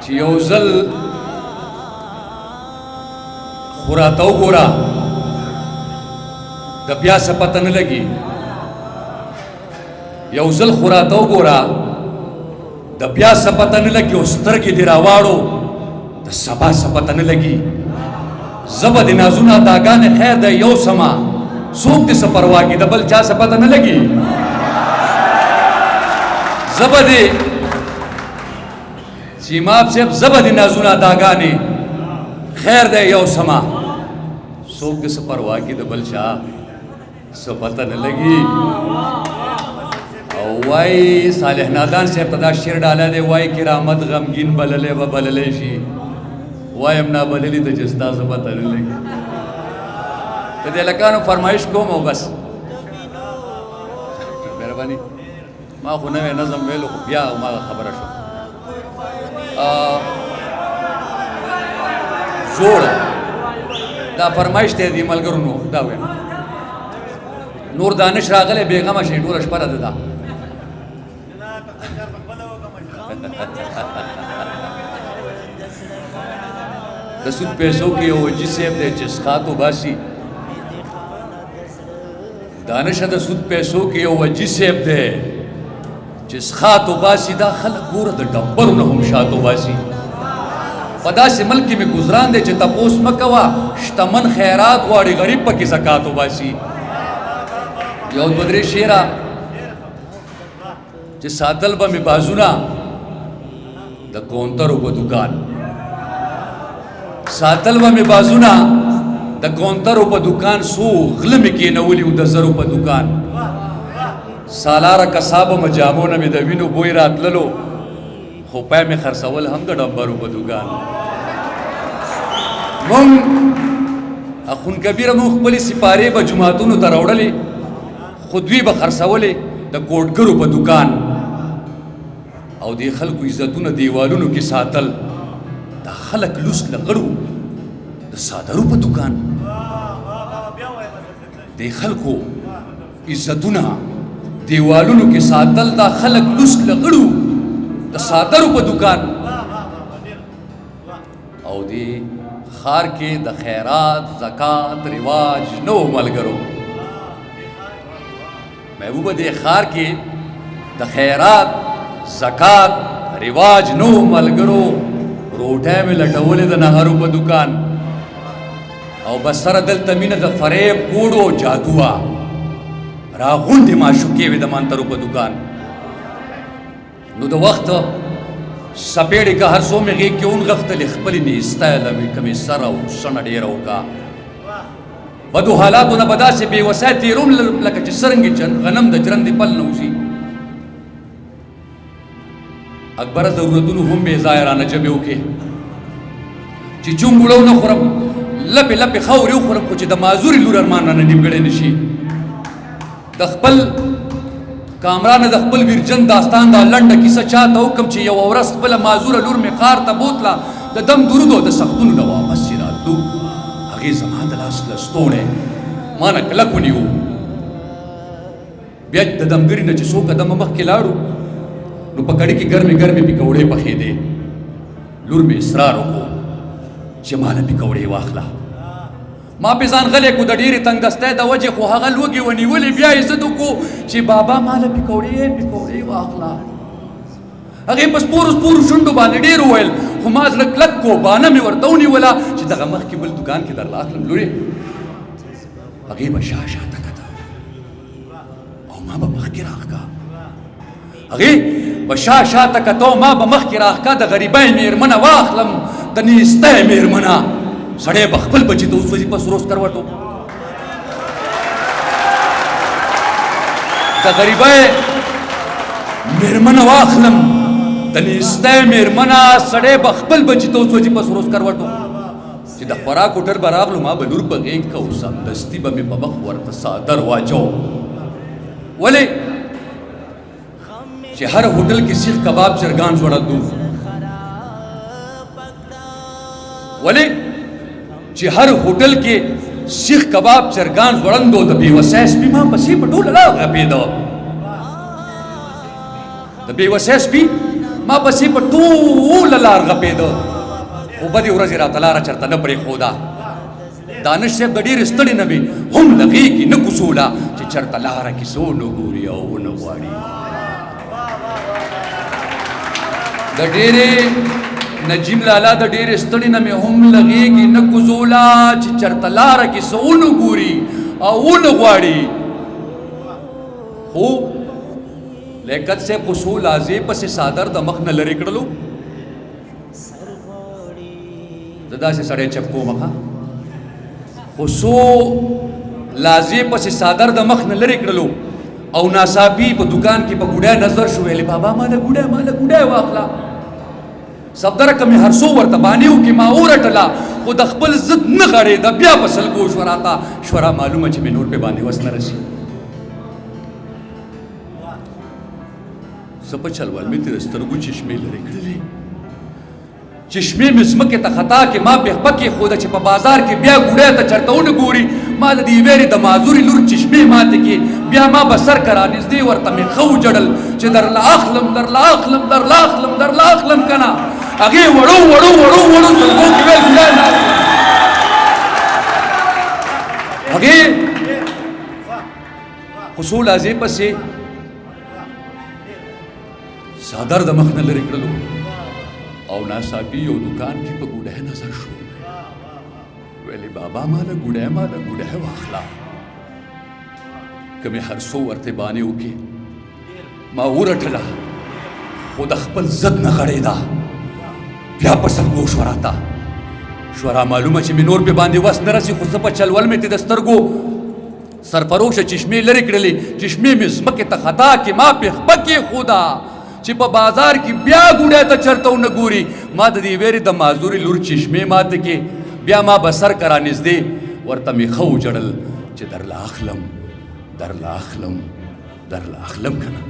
چې یو ځل خو راته وګوره د بیا څه پته نه لګي یو ځل خو راته وګوره د بیا څه پته نه لګي او سترګې دې راواړو د سبا څه پته نه لګي زه به د نازونه اداګانې خیر دی یو سمه څوک دې څه پروا کړي د بل چا څه پته نه لګي زه به دې سیماب صاحب زه به د نازونه اداګانې خیر دی یو سمه څوک دې څه پروا کړي د بل چا څه پته نه لګي او وای صالح نادان صاحب ته دا شعر ډالی دی وای کرامت غمګین بللی به بللی شي وایم نا بللی ته چې ستا څه پته نه لګي ته د هلکانو فرمایش کوم او بس مهرباني ما خو نوی نظم ویلو خو بیا هماغه خبره شو زوړه دا فرمایش دی دې ملګرو نو دا وایم نور دانش راغلی بېغمه شي ټوله شپه راده ده د سود پیسو کې یو وجي صاحب دی چې څښاک وباسي دانشه د سود پیسو کې یو وجي صاحب دی چې څښاک وباسي دا خلک ګوره د ډبرو نه هم شات وباسي په داسې ملک کې مې ګزران دی چې تپوس مه کوه شتمن خیرات غواړي غریب پکې زکات وباسي یو دوه درې شعره چې ساتل به مې بازونه د کونترو په دوکان ساتل به مې بازونه د کونترو په دوکان څو غله مې کېنولي وو د زرو په دوکان سالاره کسابه مجامو نه مې د وینو بوی راتللو خو پای مې خرڅول هم د ډمبرو په دوکان مونږ اخون کبیره مونږ خپلې سپارې به جوماتونو ته راوړلې خو دوی به خرڅولې د کوټګرو په دوکان او د خلکو عزتونه دیوالونو کې ساتل دا خلک لوس لغړو د صادرو په دوکان د خلکو عزتونه دیوالونو کې ساتل دا خلک لوس لغړو د صادرو په دوکان او دی خار کې د خیرات زکات رواج نو ملګرو محبوبه دی خار کې د خیرات زکات رواج نو ملګرو روټه مې لټولې د نهرو په دوکان او بسره دلته مینه د فریب کوډو جادو وا راغونډې معشوقې وې د مانترو په دوکان نو د وخت سپېړې که هر څو مې غېږ کې ونغښتلې خپلې مې ایستایله مې کمې سره او شڼه ډېره وکړه بدو حالاتو نه به داسې بې وسایه تېروم لکه چې څرنګې غنم د جرندې پل نه وځي اکبره ضرورتونو هم بې ځایه رانه جبې وکړې چې چونګوړه ونه خورم لپې لپې خاورې وخورم خو چې د معذورې لور ارمان رانه نیمګړی نه شي د خپل کامرانه د خپل ویرجن داستان دا لنډه کیسه چاته وکړم چې یوه ورځ خپله معذوره لور مې ښار ته بوتله د دم درود او د سختونو نه واپس چې راتلو هغې زما د لاس لستوڼی ما نه کلک ونیو بیا د دمګري نه چې څو قدمه مخکې لاړو نو په کړي کې ګرمې ګرمې پکوړې پخېدې لور مې اصرار وکړو چې ماله پکوړې واخله ما پې ځان غلی کړو د ډېرې تنګدستۍ د وجې خو هغه لوږې ونیولې بیا یې ضد وکړو چې بابا ماله پکوړې واخله هغې په سپورو سپورو شونډو باندې ډېر وویل خو ما زړه کلک کو بانه مې ورته ونیوله چې دغه مخکې بل دوکان کې درله اخلم لورې هغې به شاته کته او ما به مخکې راښکه هغې به شاته کته او ما به مخکې راښکه د غریبۍ مېرمنه واخلم د نیستۍ مېرمنه سړی به خپل بچي ته اوس وځي په سروس کروټو د غریبۍ مېرمنه واخلم د نیستۍ مېرمنه سړی به خپل بچي ته اوس وځي په سروس کروټو چې د خوراک هوټل به راغلو ما به لور په غېږ که او سمدستي به مې په مخ ورته څادر واچو ولې چې هر هوټل کې سیخ کباب چرګان ځوړندو ولې چې هر هوټل کې سیخ کباب چرګان ځوړندو د بې وسی سپي ما پسې په ټوله لاره غپېده د بې وسی سپي ما پسې په ټوله لار غپېده خو بدې ورځې راته لاره چېرته نه پرېښوده دانش صاحب د ډېرې ستړې نه وې هم له غېږې نه کوڅوله چې چېرته لاره کې څو نه ګوري او ونه غواړي د ډېرې نجیم لالا د ډېرې ستړې نه مې هم له غېږې نه کوزوله چې چېرته لاره کې څه ونه ګوري او ونه غواړي خو لیاقت صاحب خو څو لازې پسې څادر د مخ نه لرې کړلو زه داسې سړی چپ کوم ښه خو څو لازې پسې څادر د مخ نه لرې کړلو او ناڅاپي په دکان کې په ګوډی نظر شو ویلې بابا ماله ګوډی واخله صفدره که مې هر څو ورته بانې وکړې ما ورټله خو د خپل ضد نه غړېده بیا په سلګو شوه راته شوه معلومه چې مې نور پې باندې وس نه رسي زه په چلول مې ترې سترګو چشمې لرې کړلې چشمې مې ځمکې ته خطا کې ما پې کېښوده چې په بازار کې بیا ګوډی ته چېرته ونه ګوري ما د دې ویرې د معذورې لور چشمې ماتې کې بیا ما به سر که رانږدې ورته مې ښه وجړل چې درله اخلم که نه هغې وړو سلګو کې ویل ګوډی نه هغې خو څو لازې پسې څادر د مخ نه لرې کړلو او ناڅاپي یو دکان کې په ګوډی نظر شو ویلې بابا ماله ګوډی واخله که مې هر څو ورته بانې وکړې ما ورټله خو د خپل ضد نه غړېده بیا په سلګو شوه راته شوه را معلومه چې مې نور پې باندې وس نه رسي خو زه په چلول مې د سترګو سرفروشه چشمې لرې کړلې چشمې مې ځمکې ته خطا کې ما پې خپه کېښوده چې په بازار کې بیا ګوډی ته چېرته ونه ګوري ما د دې ویرې د معذورې لور چشمې ماته کې بیا ما به سر که رانږدې ورته مې ښه وجړل چې درله اخلم که نه